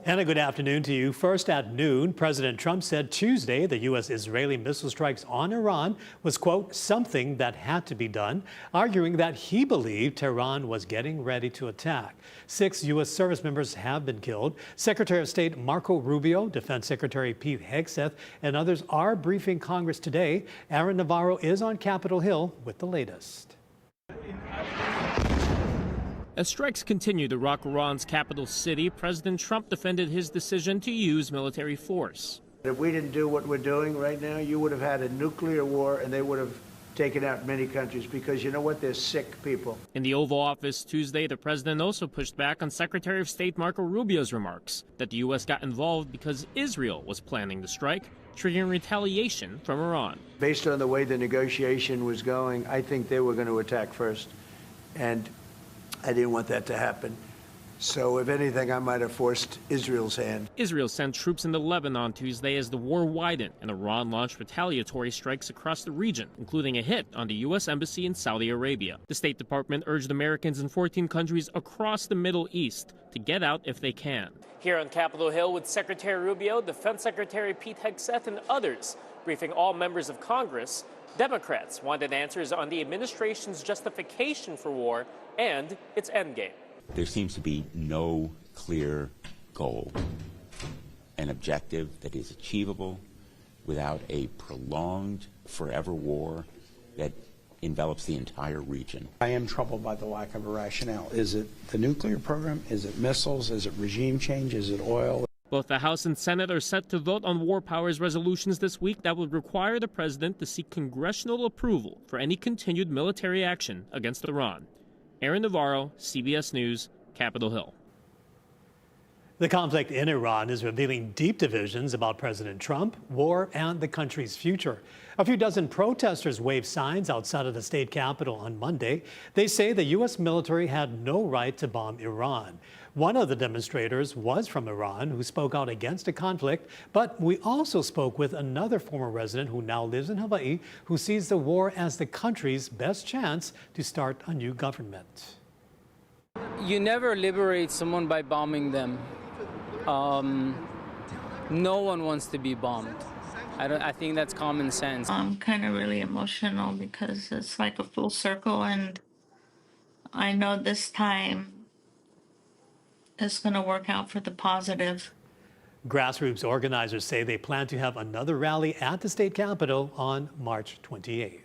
And a good afternoon to you. First at noon, President Trump said Tuesday the U.S.-Israeli missile strikes on Iran was, quote, something that had to be done, arguing that he believed Tehran was getting ready to attack. 6 U.S. service members have been killed. Secretary of State Marco Rubio, Defense Secretary Pete Hegseth, and others are briefing Congress today. Aaron Navarro is on Capitol Hill with the latest. As strikes continue to rock Iran's capital city, President Trump defended his decision to use military force. If we didn't do what we're doing right now, you would have had a nuclear war and they would have taken out many countries because you know what? They're sick people. In the Oval Office Tuesday, the president also pushed back on Secretary of State Marco Rubio's remarks that the U.S. got involved because Israel was planning the strike, triggering retaliation from Iran. Based on the way the negotiation was going, I think they were going to attack first. And I didn't want that to happen. So if anything, I might have forced Israel's hand. Israel sent troops into Lebanon Tuesday as the war widened, and Iran launched retaliatory strikes across the region, including a hit on the U.S. Embassy in Saudi Arabia. The State Department urged Americans in 14 countries across the Middle East to get out if they can. Here on Capitol Hill with Secretary Rubio, Defense Secretary Pete Hegseth, and others, briefing all members of Congress, Democrats wanted answers on the administration's justification for war and its endgame. There seems to be no clear goal, an objective that is achievable without a prolonged, forever war that envelops the entire region. I am troubled by the lack of a rationale. Is it the nuclear program? Is it missiles? Is it regime change? Is it oil? Both the House and Senate are set to vote on war powers resolutions this week that would require the president to seek congressional approval for any continued military action against Iran. Aaron Navarro, CBS News, Capitol Hill. The conflict in Iran is revealing deep divisions about President Trump, war, and the country's future. A few dozen protesters waved signs outside of the state capitol on Monday. They say the U.S. military had no right to bomb Iran. One of the demonstrators was from Iran who spoke out against the conflict, but we also spoke with another former resident who now lives in Hawaii who sees the war as the country's best chance to start a new government. You never liberate someone by bombing them. No one wants to be bombed. I think that's common sense. I'm kind of really emotional because it's like a full circle, and I know this time it's going to work out for the positive. Grassroots organizers say they plan to have another rally at the state capitol on March 28th.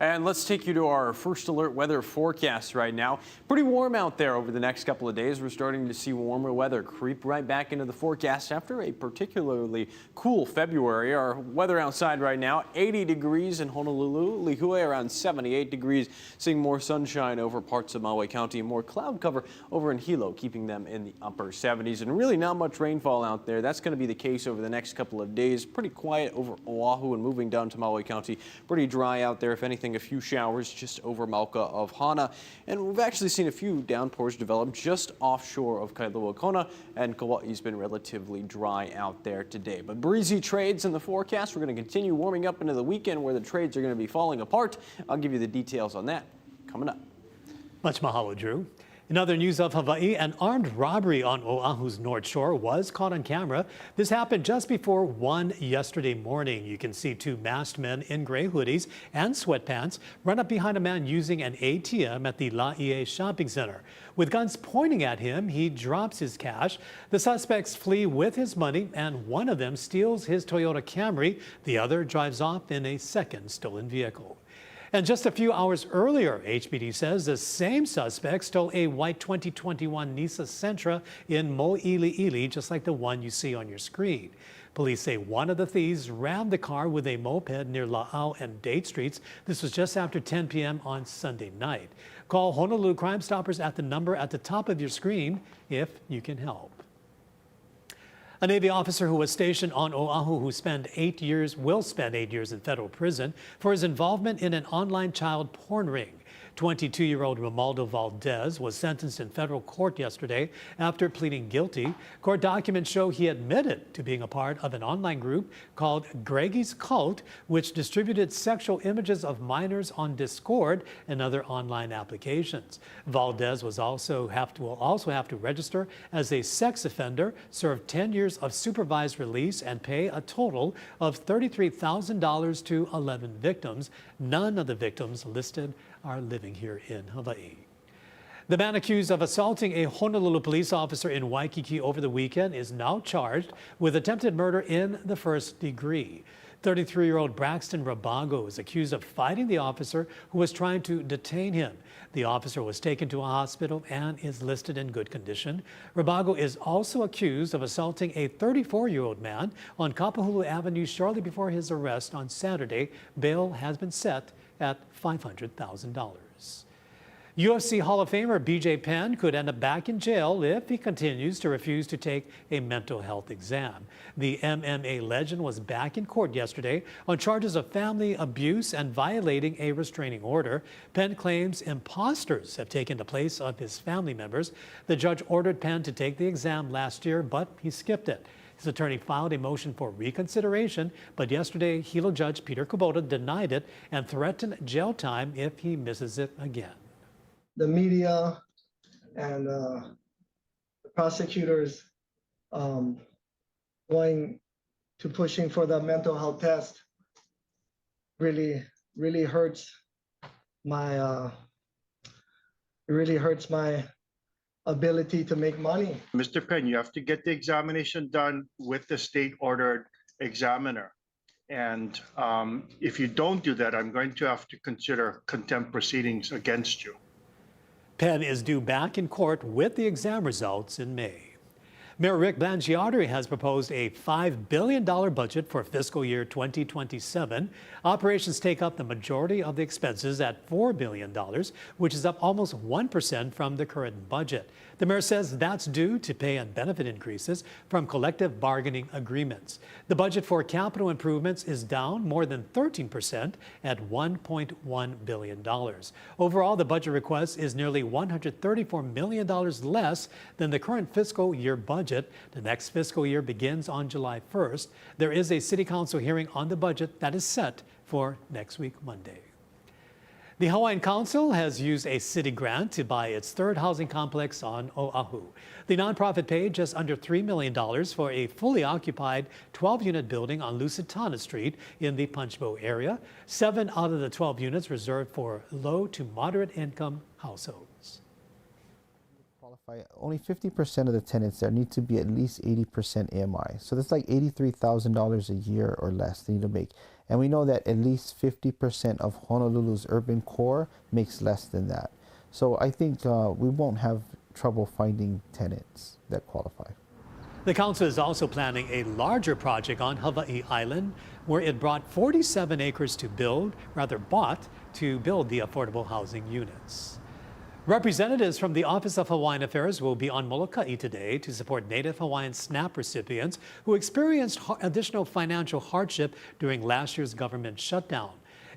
And let's take you to our first alert weather forecast right now. Pretty warm out there over the next couple of days. We're starting to see warmer weather creep right back into the forecast after a particularly cool February. Our weather outside right now, 80 degrees in Honolulu, Lihue around 78 degrees, seeing more sunshine over parts of Maui County, more cloud cover over in Hilo, keeping them in the upper 70s. And really not much rainfall out there. That's going to be the case over the next couple of days. Pretty quiet over Oahu and moving down to Maui County. Pretty dry out there, if anything. A few showers just over Mauka of Hana, and we've actually seen a few downpours develop just offshore of Kailua Kona, and Kauai's been relatively dry out there today. But breezy trades in the forecast. We're going to continue warming up into the weekend where the trades are going to be falling apart. I'll give you the details on that coming up. Much mahalo, Drew. In other news of Hawaii, an armed robbery on Oahu's North Shore was caught on camera. This happened just before 1 yesterday morning. You can see 2 masked men in gray hoodies and sweatpants run up behind a man using an ATM at the Laie shopping center. With guns pointing at him, he drops his cash. The suspects flee with his money, and one of them steals his Toyota Camry. The other drives off in a second stolen vehicle. And just a few hours earlier, HPD says the same suspect stole a white 2021 Nissan Sentra in Mo'iliili, just like the one you see on your screen. Police say one of the thieves rammed the car with a moped near La'au and Date Streets. This was just after 10 p.m. on Sunday night. Call Honolulu Crime Stoppers at the number at the top of your screen if you can help. A Navy officer who was stationed on Oahu will spend 8 years in federal prison for his involvement in an online child porn ring. 22-year-old Romaldo Valdez was sentenced in federal court yesterday after pleading guilty. Court documents show he admitted to being a part of an online group called Greggy's Cult, which distributed sexual images of minors on Discord and other online applications. Valdez will also have to register as a sex offender, serve 10 years of supervised release, and pay a total of $33,000 to 11 victims. None of the victims listed are living here in Hawaii. The man accused of assaulting a Honolulu police officer in Waikiki over the weekend is now charged with attempted murder in the first degree. 33-year-old Braxton Rabago is accused of fighting the officer who was trying to detain him. The officer was taken to a hospital and is listed in good condition. Rabago is also accused of assaulting a 34-year-old man on Kapahulu Avenue shortly before his arrest on Saturday. Bail has been set at $500,000. UFC Hall of Famer BJ Penn could end up back in jail if he continues to refuse to take a mental health exam. The MMA legend was back in court yesterday on charges of family abuse and violating a restraining order. Penn claims imposters have taken the place of his family members. The judge ordered Penn to take the exam last year, but he skipped it. His attorney filed a motion for reconsideration, but yesterday Hilo Judge Peter Kubota denied it and threatened jail time if he misses it again. The media and the prosecutors going to pushing for the mental health test really hurts my ability to make money. Mr. Penn, you have to get the examination done with the state-ordered examiner. And if you don't do that, I'm going to have to consider contempt proceedings against you. Penn is due back in court with the exam results in May. Mayor Rick Blangiardi has proposed a $5 billion budget for fiscal year 2027. Operations take up the majority of the expenses at $4 billion, which is up almost 1% from the current budget. The mayor says that's due to pay and benefit increases from collective bargaining agreements. The budget for capital improvements is down more than 13% at $1.1 billion. Overall, the budget request is nearly $134 million less than the current fiscal year budget. The next fiscal year begins on July 1st. There is a City Council hearing on the budget that is set for next week, Monday. The Hawaiian Council has used a city grant to buy its third housing complex on Oahu. The nonprofit paid just under $3 million for a fully occupied 12-unit building on Lusitana Street in the Punchbowl area. 7 out of the 12 units reserved for low to moderate income households. Only 50% of the tenants there need to be at least 80% AMI. So that's like $83,000 a year or less they need to make. And we know that at least 50% of Honolulu's urban core makes less than that. So I think we won't have trouble finding tenants that qualify. The council is also planning a larger project on Hawaii Island, where it bought 47 acres to build the affordable housing units. Representatives from the Office of Hawaiian Affairs will be on Molokai today to support Native Hawaiian SNAP recipients who experienced additional financial hardship during last year's government shutdown.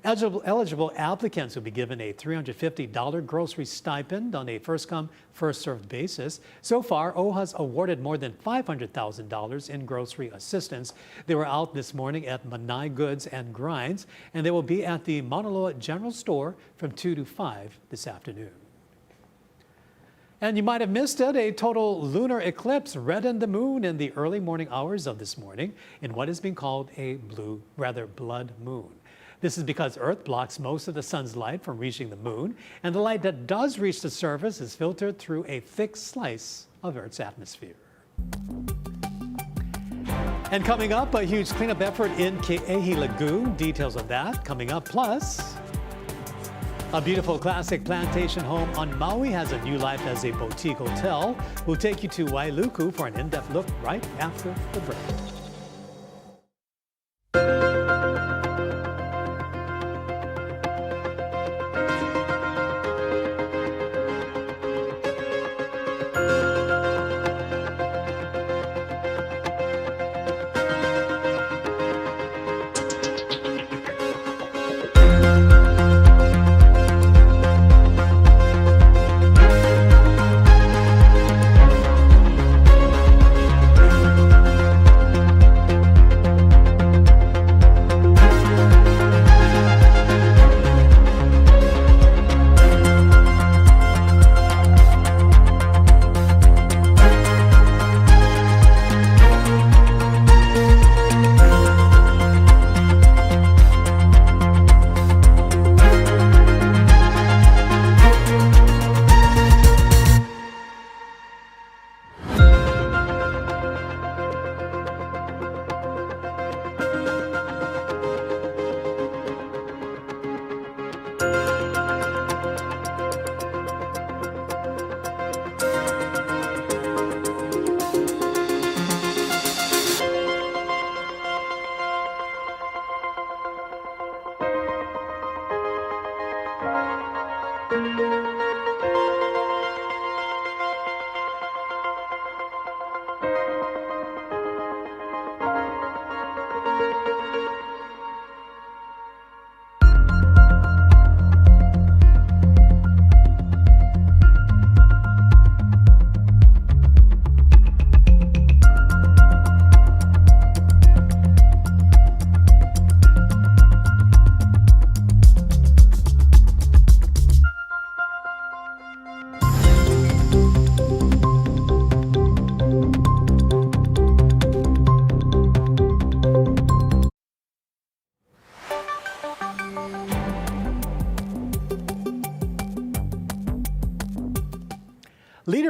Eligible applicants will be given a $350 grocery stipend on a first-come, first-served basis. So far, OHA's awarded more than $500,000 in grocery assistance. They were out this morning at Manai Goods and Grinds, and they will be at the Mauna Loa General Store from 2 to 5 this afternoon. And you might have missed it, a total lunar eclipse reddened the moon in the early morning hours of this morning in what is being called a blood moon. This is because Earth blocks most of the sun's light from reaching the moon, and the light that does reach the surface is filtered through a thick slice of Earth's atmosphere. And coming up, a huge cleanup effort in Ke'ehi Lagoon. Details of that coming up, plus a beautiful classic plantation home on Maui has a new life as a boutique hotel. We'll take you to Wailuku for an in-depth look right after the break.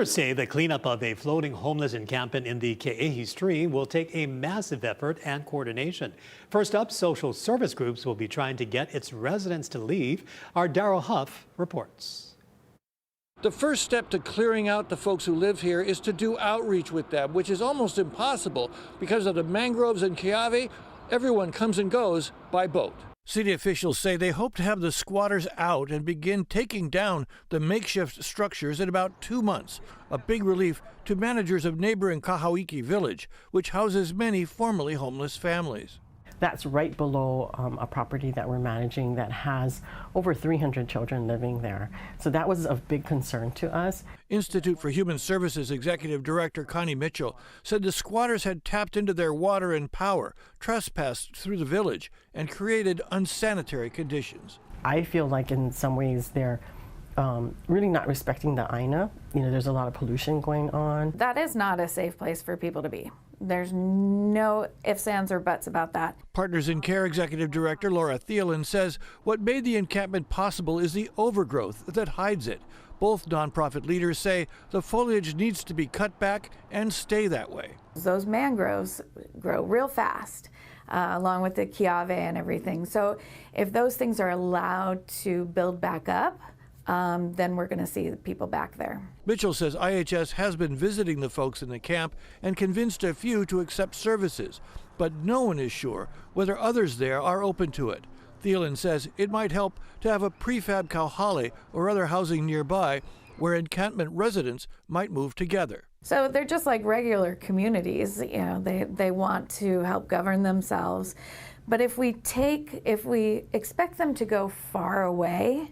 Leaders say the cleanup of a floating homeless encampment in the Kalihi stream will take a massive effort and coordination. First up, social service groups will be trying to get its residents to leave. Our Daryl Huff reports. The first step to clearing out the folks who live here is to do outreach with them, which is almost impossible because of the mangroves and Keawe. Everyone comes and goes by boat. City officials say they hope to have the squatters out and begin taking down the makeshift structures in about 2 months, a big relief to managers of neighboring Kahauiki village, which houses many formerly homeless families. That's right below a property that we're managing that has over 300 children living there. So that was of big concern to us. Institute for Human Services Executive Director Connie Mitchell said the squatters had tapped into their water and power, trespassed through the village, and created unsanitary conditions. I feel like in some ways they're really not respecting the Aina. You know, there's a lot of pollution going on. That is not a safe place for people to be. There's no ifs, ands, or buts about that. Partners in Care Executive Director Laura Thielen says what made the encampment possible is the overgrowth that hides it. Both nonprofit leaders say the foliage needs to be cut back and stay that way. Those mangroves grow real fast, along with the Keawe and everything. So if those things are allowed to build back up, then we're going to see people back there. Mitchell says IHS has been visiting the folks in the camp and convinced a few to accept services, but no one is sure whether others there are open to it. Thielen says it might help to have a prefab kauhale or other housing nearby where encampment residents might move together. So they're just like regular communities. You know, they want to help govern themselves. But if we expect them to go far away,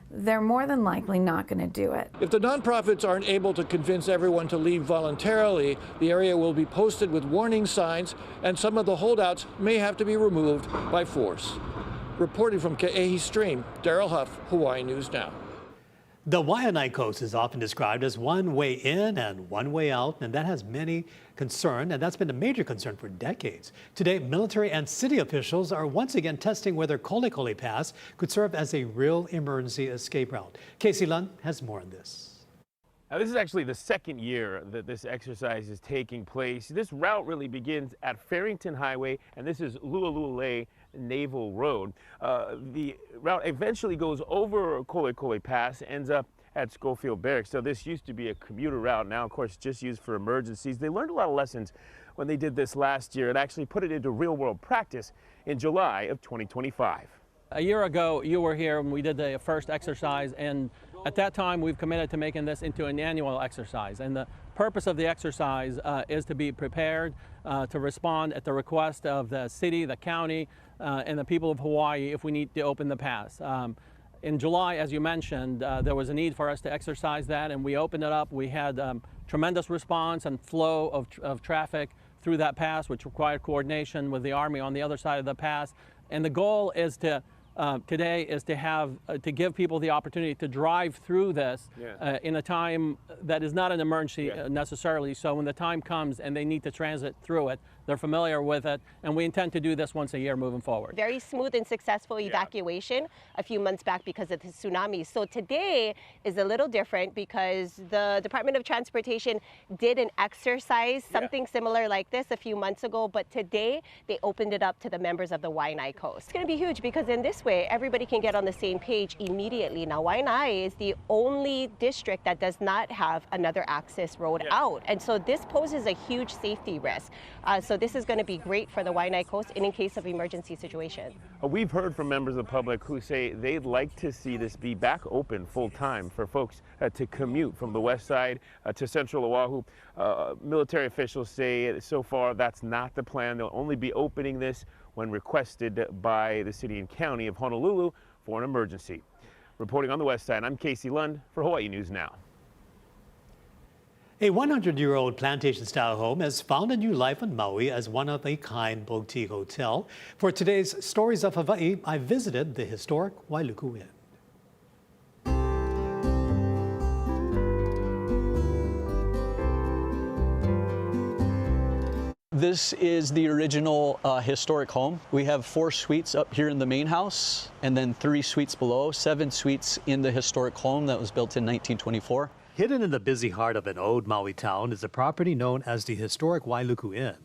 they're more than likely not going to do it. If the nonprofits aren't able to convince everyone to leave voluntarily, the area will be posted with warning signs, and some of the holdouts may have to be removed by force. Reporting from Kalihi Stream, Daryl Huff, Hawaii News Now. The Waianae coast is often described as one way in and one way out, and that has many concern, and that's been a major concern for decades. Today, military and city officials are once again testing whether Kolikoli Pass could serve as a real emergency escape route. Casey Lund has more on this. Now, this is actually the second year that this exercise is taking place. This route really begins at Farrington Highway, and this is Lualule Naval Road. The route eventually goes over Kolikoli Pass, ends up at Schofield Barracks. So this used to be a commuter route, now of course just used for emergencies. They learned a lot of lessons when they did this last year and actually put it into real-world practice in July of 2025. A year ago, you were here when we did the first exercise, and at that time we've committed to making this into an annual exercise. And the purpose of the exercise is to be prepared to respond at the request of the city, the county, and the people of Hawaii if we need to open the pass. In July, as you mentioned, there was a need for us to exercise that, and we opened it up. We had tremendous response and flow of traffic through that pass, which required coordination with the Army on the other side of the pass. And the goal is to today is to have to give people the opportunity to drive through this in a time that is not an emergency necessarily. So when the time comes and they need to transit through it, they're familiar with it, and we intend to do this once a year moving forward. Very smooth and successful evacuation a few months back because of the tsunami. So today is a little different because the Department of Transportation did an exercise, something similar like this a few months ago, but today they opened it up to the members of the Waianae Coast. It's going to be huge because in this way, everybody can get on the same page immediately. Now, Waianae is the only district that does not have another access road out, and so this poses a huge safety risk. So this is going to be great for the Waianae Coast in case of emergency situation. We've heard from members of the public who say they'd like to see this be back open full time for folks to commute from the west side to central Oahu. Military officials say so far that's not the plan. They'll only be opening this when requested by the city and county of Honolulu for an emergency. Reporting on the west side, I'm Casey Lund for Hawaii News Now. A 100-year-old plantation-style home has found a new life on Maui as one-of-a-kind boutique hotel. For today's Stories of Hawaii, I visited the historic Wailuku Inn. This is the original historic home. We have 4 suites up here in the main house and then 3 suites below, 7 suites in the historic home that was built in 1924. Hidden in the busy heart of an old Maui town is a property known as the historic Wailuku Inn.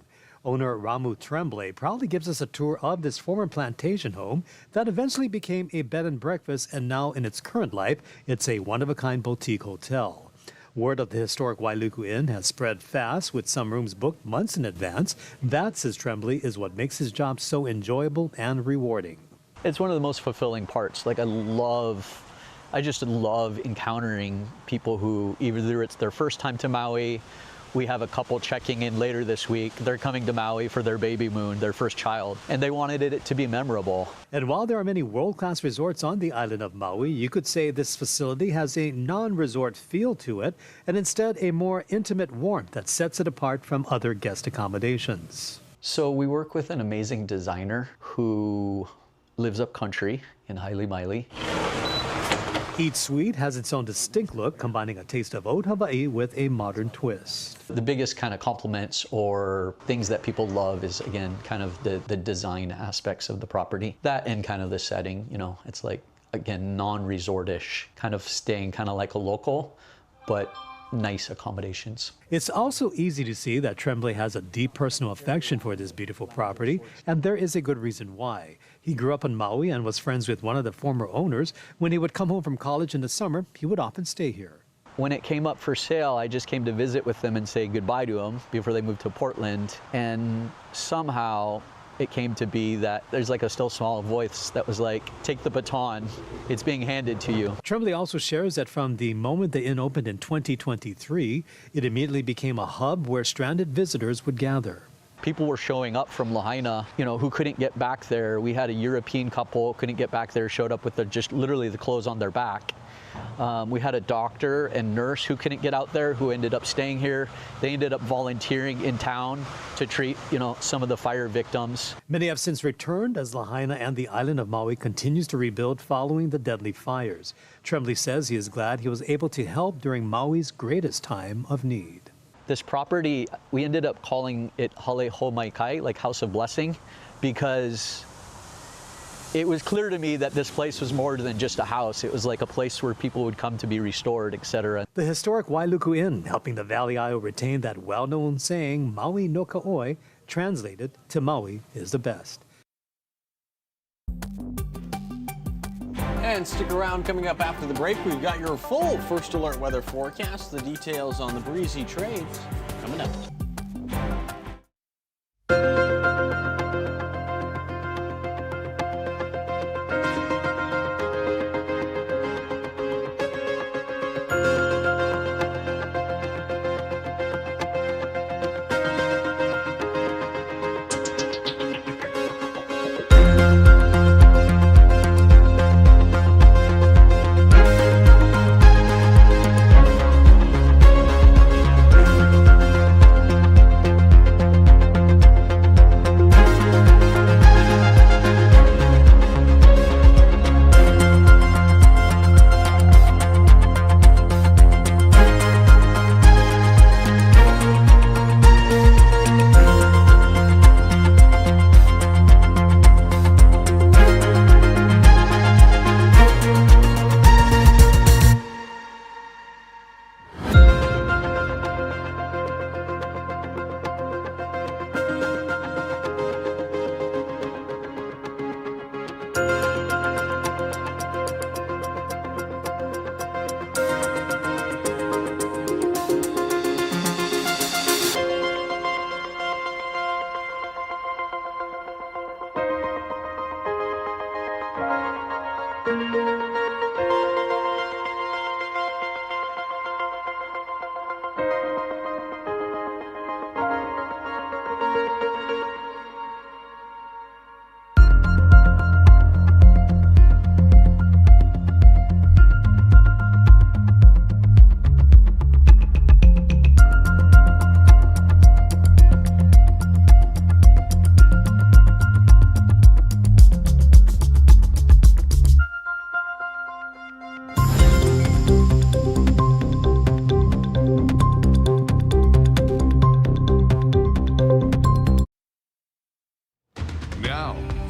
Owner Ramu Tremblay proudly gives us a tour of this former plantation home that eventually became a bed and breakfast, and now in its current life, it's a one-of-a-kind boutique hotel. Word of the historic Wailuku Inn has spread fast, with some rooms booked months in advance. That, says Tremblay, is what makes his job so enjoyable and rewarding. It's one of the most fulfilling parts. I just love encountering people who either it's their first time to Maui. We have a couple checking in later this week. They're coming to Maui for their baby moon, their first child, and they wanted it to be memorable. And while there are many world-class resorts on the island of Maui, you could say this facility has a non-resort feel to it, and instead a more intimate warmth that sets it apart from other guest accommodations. So we work with an amazing designer who lives up country in Haile Maile. Each suite has its own distinct look, combining a taste of old Hawaii with a modern twist. The biggest kind of compliments or things that people love is, again, kind of the design aspects of the property. That and kind of the setting, you know, it's like, again, non-resort-ish, kind of staying kind of like a local, but nice accommodations. It's also easy to see that Tremblay has a deep personal affection for this beautiful property, and there is a good reason why. He grew up in Maui and was friends with one of the former owners. When he would come home from college in the summer, he would often stay here. When it came up for sale, I just came to visit with them and say goodbye to them before they moved to Portland, and somehow it came to be that there's like a still small voice that was like, take the baton, it's being handed to you. Tremblay also shares that from the moment the inn opened in 2023, it immediately became a hub where stranded visitors would gather. People were showing up from Lahaina, you know, who couldn't get back there. We had a European couple, couldn't get back there, showed up with just literally the clothes on their back. We had a doctor and nurse who couldn't get out there, who ended up staying here. They ended up volunteering in town to treat, you know, some of the fire victims. Many have since returned as Lahaina and the island of Maui continues to rebuild following the deadly fires. Tremblay says he is glad he was able to help during Maui's greatest time of need. This property, we ended up calling it Hale Ho Maikai, like House of Blessing, because it was clear to me that this place was more than just a house. It was like a place where people would come to be restored, etc. The historic Wailuku Inn, helping the Valley Isle retain that well-known saying, Maui no Ka'oi, translated to Maui is the best. And stick around. Coming up after the break, we've got your full first alert weather forecast. The details on the breezy trades coming up.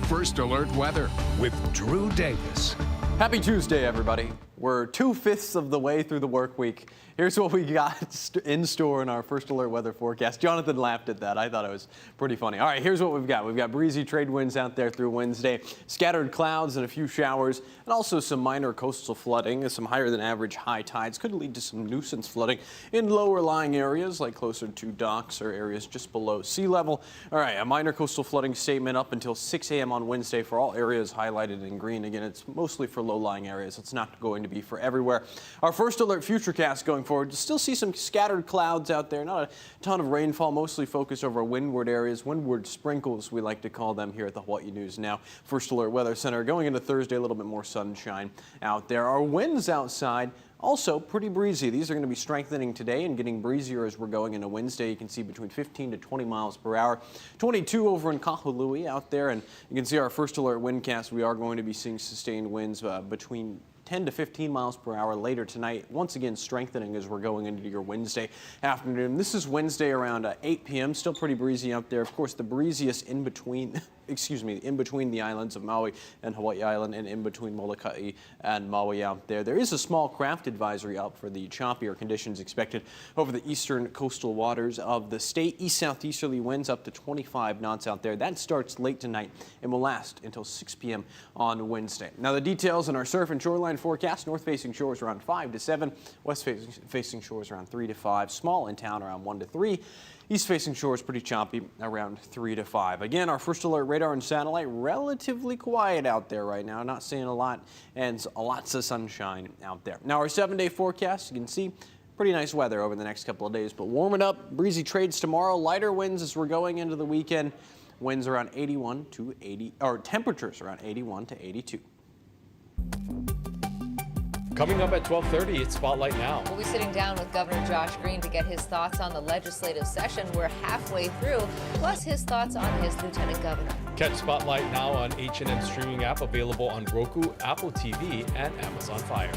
First Alert Weather with Drew Davis. Happy Tuesday, everybody. We're 2/5 of the way through the work week. Here's what we got in store in our first alert weather forecast. Jonathan laughed at that. I thought it was pretty funny. All right, here's what we've got. We've got breezy trade winds out there through Wednesday, scattered clouds and a few showers, and also some minor coastal flooding. Some higher than average high tides could lead to some nuisance flooding in lower lying areas like closer to docks or areas just below sea level. All right, a minor coastal flooding statement up until 6 a.m. on Wednesday for all areas highlighted in green. Again, it's mostly for low-lying areas. It's not going to be for everywhere. Our first alert futurecast going forward, you still see some scattered clouds out there. Not a ton of rainfall, mostly focused over windward areas. Windward sprinkles, we like to call them here at the Hawaii News Now First Alert Weather Center. Going into Thursday, a little bit more sunshine out there. Our winds outside, also pretty breezy. These are going to be strengthening today and getting breezier as we're going into Wednesday. You can see between 15 to 20 miles per hour. 22 over in Kahului out there, and you can see our first alert windcast. We are going to be seeing sustained winds between 10 to 15 miles per hour later tonight. Once again, strengthening as we're going into your Wednesday afternoon. This is Wednesday around 8 p.m. Still pretty breezy out there. Of course, the breeziest in between, in between the islands of Maui and Hawaii Island, and in between Molokai and Maui out there. There is a small craft advisory out for the choppier conditions expected over the eastern coastal waters of the state. East-southeasterly winds up to 25 knots out there. That starts late tonight and will last until 6 p.m. on Wednesday. Now the details in our surf and shoreline forecast: north-facing shores around 5 to 7, west-facing shores around 3 to 5, small in town around 1 to 3. East-facing shores pretty choppy around 3 to 5. Again, our first alert radar and satellite relatively quiet out there right now. Not seeing a lot, and lots of sunshine out there. Now our 7-day forecast, you can see pretty nice weather over the next couple of days, but warming up, breezy trades tomorrow, lighter winds as we're going into the weekend. Winds around 81 to 80, or temperatures around 81 to 82. Coming up at 12:30, it's Spotlight Now. We'll be sitting down with Governor Josh Green to get his thoughts on the legislative session. We're halfway through, plus his thoughts on his lieutenant governor. Catch Spotlight Now on H&M streaming app, available on Roku, Apple TV, and Amazon Fire.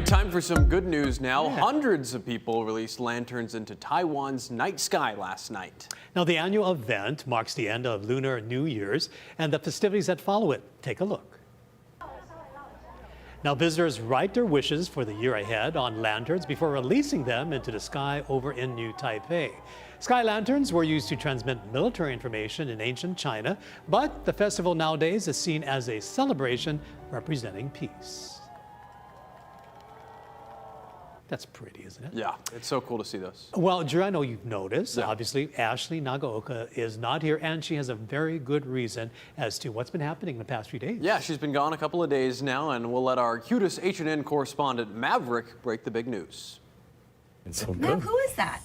Time for some good news now. Yeah. Hundreds of people released lanterns into Taiwan's night sky last night. Now, the annual event marks the end of Lunar New Year's and the festivities that follow it. Take a look. Now, visitors write their wishes for the year ahead on lanterns before releasing them into the sky over in New Taipei. Sky lanterns were used to transmit military information in ancient China, but the festival nowadays is seen as a celebration representing peace. That's pretty, isn't it? Yeah, it's so cool to see those. Well, Drew, I know you've noticed, obviously, Ashley Nagaoka is not here, and she has a very good reason as to what's been happening in the past few days. Yeah, she's been gone a couple of days now, and we'll let our cutest H&N correspondent, Maverick, break the big news. It's so good. Who is that?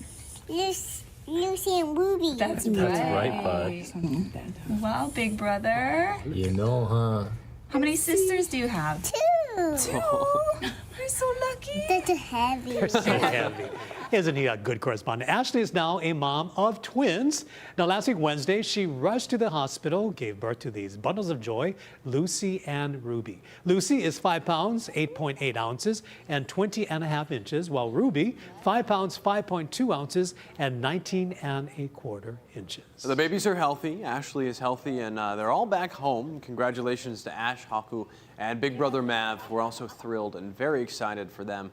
Lucy and Ruby. That's right, bud. Well, big brother. You know, huh? How many sisters do you have? Two. We're so lucky. They're too heavy. They're so heavy. Isn't he a good correspondent? Ashley is now a mom of twins. Now, last week, Wednesday, she rushed to the hospital, gave birth to these bundles of joy, Lucy and Ruby. Lucy is 5 pounds, 8.8 ounces, and 20.5 inches, while Ruby, 5 pounds, 5.2 ounces, and 19.25 inches. The babies are healthy, Ashley is healthy, and they're all back home. Congratulations to Ash, Haku, and big brother Mav. We're also thrilled and very excited for them.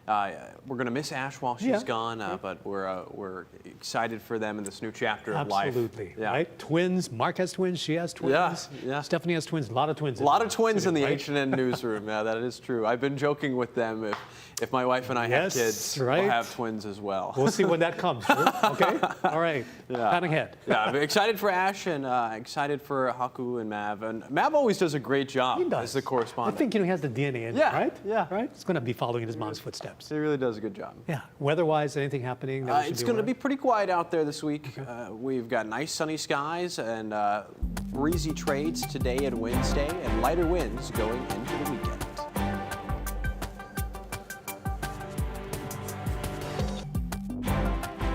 We're going to miss Ash while she's gone, but we're excited for them in this new chapter of life. Absolutely, right? Twins. Mark has twins. She has twins. Yeah. Stephanie has twins. A lot of twins. A lot of twins in the H&N newsroom. Yeah, that is true. I've been joking with them. If my wife and I have kids, we'll have twins as well. We'll see when that comes. Okay. All right. Plan ahead. Yeah, I'm excited for Ash and excited for Haku and Mav. And Mav always does a great job as the correspondent. I think he has the DNA in him, right? Yeah. Right. It's going to be following in his mom's footsteps. He really does a good job. Yeah. Weather-wise, anything happening? That It's going to be pretty quiet out there this week. We've got nice sunny skies and breezy trades today and Wednesday, and lighter winds going into the weekend.